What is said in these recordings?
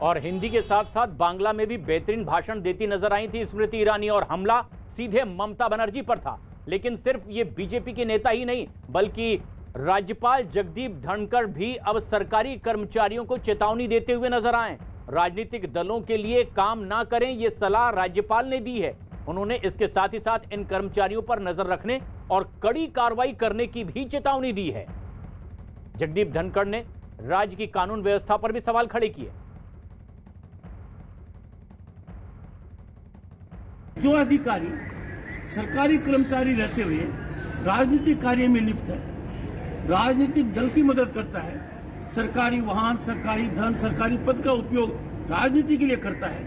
और हिंदी के साथ साथ बांग्ला में भी बेहतरीन भाषण देती नजर आई थी स्मृति ईरानी, और हमला सीधे ममता बनर्जी पर था। लेकिन सिर्फ ये बीजेपी के नेता ही नहीं, बल्कि राज्यपाल जगदीप धनखड़ भी अब सरकारी कर्मचारियों को चेतावनी देते हुए नजर आए। राजनीतिक दलों के लिए काम ना करें, ये सलाह राज्यपाल ने दी है। उन्होंने इसके साथ ही साथ इन कर्मचारियों पर नजर रखने और कड़ी कार्रवाई करने की भी चेतावनी दी है। जगदीप धनखड़ ने राज्य की कानून व्यवस्था पर भी सवाल खड़े किए। जो अधिकारी सरकारी कर्मचारी रहते हुए राजनीतिक कार्य में लिप्त है, राजनीतिक दल की मदद करता है, सरकारी वाहन, सरकारी धन, सरकारी पद का उपयोग राजनीति के लिए करता है,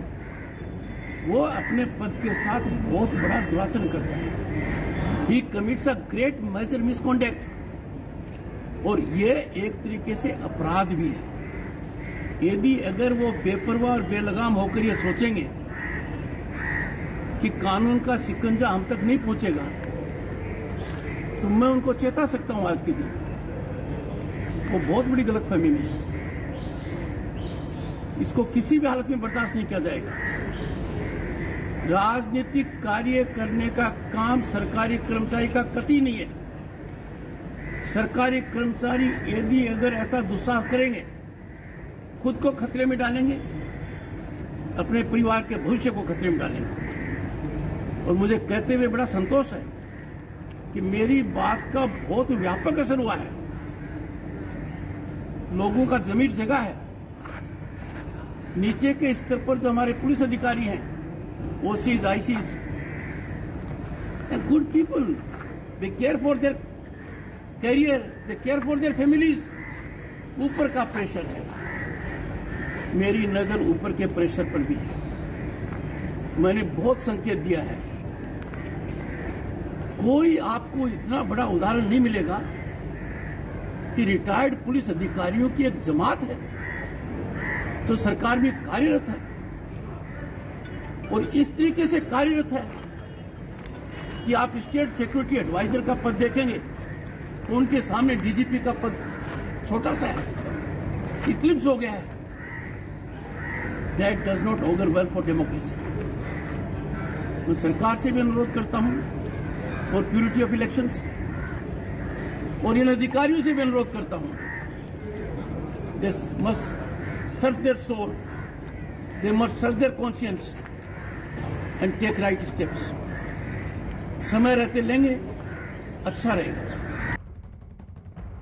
वो अपने पद के साथ बहुत बड़ा दुराचरण करता है। He commits a great major misconduct, और ये एक तरीके से अपराध भी है। यदि अगर वो बेपरवाह और बेलगाम होकर ये सोचेंगे कि कानून का शिकंजा हम तक नहीं पहुंचेगा, तो मैं उनको चेता सकता हूं आज के दिन वो बहुत बड़ी गलतफहमी में है। इसको किसी भी हालत में बर्दाश्त नहीं किया जाएगा। राजनीतिक कार्य करने का काम सरकारी कर्मचारी का कतई नहीं है। सरकारी कर्मचारी यदि अगर ऐसा दुस्साहस करेंगे, खुद को खतरे में डालेंगे, अपने परिवार के भविष्य को खतरे में डालेंगे। और मुझे कहते हुए बड़ा संतोष है कि मेरी बात का बहुत व्यापक असर हुआ है, लोगों का जमीर जगा है। नीचे के स्तर पर जो हमारे पुलिस अधिकारी हैं, OCs, ICs, good people, they care for their career, they care for their families. ऊपर का प्रेशर है, मेरी नजर ऊपर के प्रेशर पर भी है। मैंने बहुत संकेत दिया है, कोई आपको इतना बड़ा उदाहरण नहीं मिलेगा कि रिटायर्ड पुलिस अधिकारियों की एक जमात है जो सरकार में कार्यरत है, और इस तरीके से कार्यरत है कि आप स्टेट सिक्योरिटी एडवाइजर का पद देखेंगे तो उनके सामने डीजीपी का पद छोटा सा है, इक्लिप्स हो गया है। That does not auger well for democracy. मैं सरकार से भी अनुरोध करता हूं फॉर प्यूरिटी ऑफ इलेक्शंस, और इन अधिकारियों से भी अनुरोध करता हूं, they must search their soul, they must search their conscience and take right steps. समय रहते लेंगे, अच्छा रहेगा।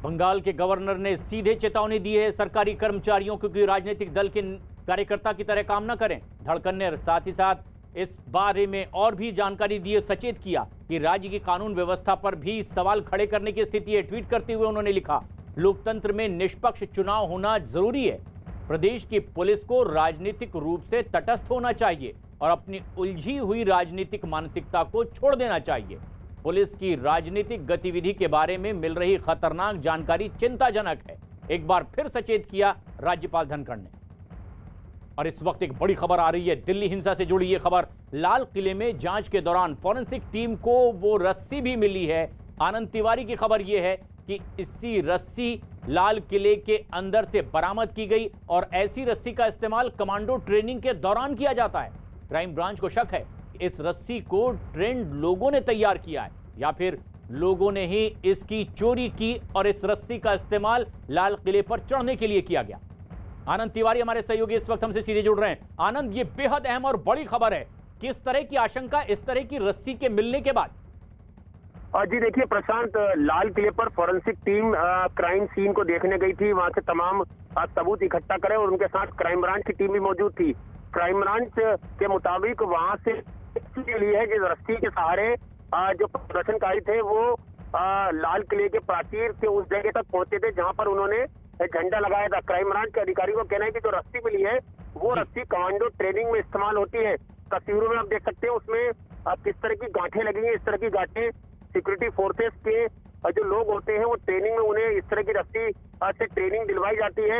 बंगाल के गवर्नर ने सीधे चेतावनी दी है सरकारी कर्मचारियों को कि राजनीतिक दल के कार्यकर्ता की तरह काम न करें। धनखड़ ने साथ ही साथ इस बारे में और भी जानकारी दी, सचेत किया कि राज्य की कानून व्यवस्था पर भी सवाल खड़े करने की स्थिति है। ट्वीट करते हुए उन्होंने लिखा, लोकतंत्र में निष्पक्ष चुनाव होना जरूरी है। प्रदेश की पुलिस को राजनीतिक रूप से तटस्थ होना चाहिए और अपनी उलझी हुई राजनीतिक मानसिकता को छोड़ देना चाहिए। पुलिस की राजनीतिक गतिविधि के बारे में मिल रही खतरनाक जानकारी चिंताजनक है, एक बार फिर सचेत किया राज्यपाल धनखड़ ने। और इस वक्त एक बड़ी खबर आ रही है, दिल्ली हिंसा से जुड़ी ये खबर। लाल किले में जांच के दौरान फॉरेंसिक टीम को वो रस्सी भी मिली है। आनंद तिवारी की खबर यह है कि इसी रस्सी लाल किले के अंदर से बरामद की गई, और ऐसी रस्सी का इस्तेमाल कमांडो ट्रेनिंग के दौरान किया जाता है। क्राइम ब्रांच को शक है कि इस रस्सी को ट्रेंड लोगों ने तैयार किया है, या फिर लोगों ने ही इसकी चोरी की और इस रस्सी का इस्तेमाल लाल किले पर चढ़ने के लिए किया गया। आनंद तिवारी हमारे सहयोगी इस वक्त हमसे सीधे जुड़ रहे हैं। आनंद, ये बेहद अहम और बड़ी खबर है, किस तरह की आशंका इस तरह की रस्सी के मिलने के बाद? जी देखिए प्रशांत, लाल किले पर फॉरेंसिक टीम क्राइम सीन को देखने गई थी, वहां से तमाम सबूत इकट्ठा करे, और उनके साथ क्राइम ब्रांच की टीम भी मौजूद थी। क्राइम ब्रांच के मुताबिक वहां से लिए है जिस रस्सी के सहारे जो प्रदर्शनकारी थे वो लाल किले के प्राचीर के उस जगह तक पहुंचे थे जहां पर उन्होंने झंडा लगाया था। क्राइम ब्रांच के अधिकारी को कहना है कि जो रस्सी मिली है वो रस्सी कमांडो ट्रेनिंग में इस्तेमाल होती है। तस्वीरों में आप देख सकते हैं उसमें किस तरह की गांठें लगी हैं। इस तरह की गांठें सिक्योरिटी फोर्सेस के जो लोग होते हैं वो ट्रेनिंग में उन्हें इस तरह की रस्सी से ट्रेनिंग दिलवाई जाती है,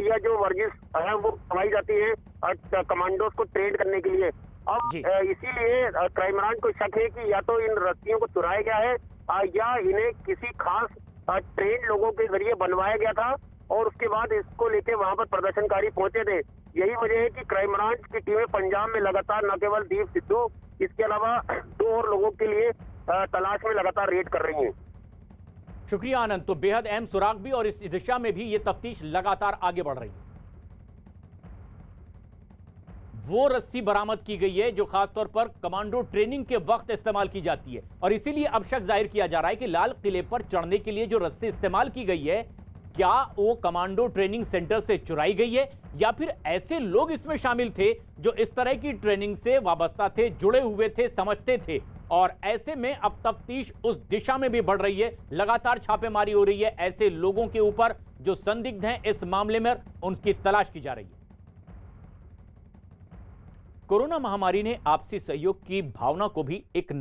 या जो वर्जिश है वो करवाई जाती है कमांडोज को ट्रेन करने के लिए। अब इसीलिए क्राइम ब्रांच को शक है कि या तो इन रस्सियों को चुराया गया है या इन्हें किसी खास ट्रेन लोगों के जरिए बनवाया गया था, और उसके बाद इसको लेके वहां पर प्रदर्शनकारी पहुंचे थे। यही वजह है कि क्राइम ब्रांच की टीमें पंजाब में लगातार न केवल दीप सिद्धू, इसके अलावा 2 और लोगों के लिए तलाश में लगातार रेड कर रही हैं। शुक्रिया आनंद। तो बेहद अहम सुराग भी और इस दिशा में भी ये तफ्तीश लगातार आगे बढ़ रही है। वो रस्सी बरामद की गई है जो खासतौर पर कमांडो ट्रेनिंग के वक्त इस्तेमाल की जाती है और इसीलिए अब शक जाहिर किया जा रहा है कि लाल किले पर चढ़ने के लिए जो रस्सी इस्तेमाल की गई है, क्या वो कमांडो ट्रेनिंग सेंटर से चुराई गई है या फिर ऐसे लोग इसमें शामिल थे जो इस तरह की ट्रेनिंग से वाबस्ता थे, जुड़े हुए थे, समझते थे। और ऐसे में अब तफ्तीश उस दिशा में भी बढ़ रही है, लगातार छापेमारी हो रही है ऐसे लोगों के ऊपर जो संदिग्ध हैं इस मामले में, उनकी तलाश की जा रही है। कोरोना महामारी ने आपसी सहयोग की भावना को भी एक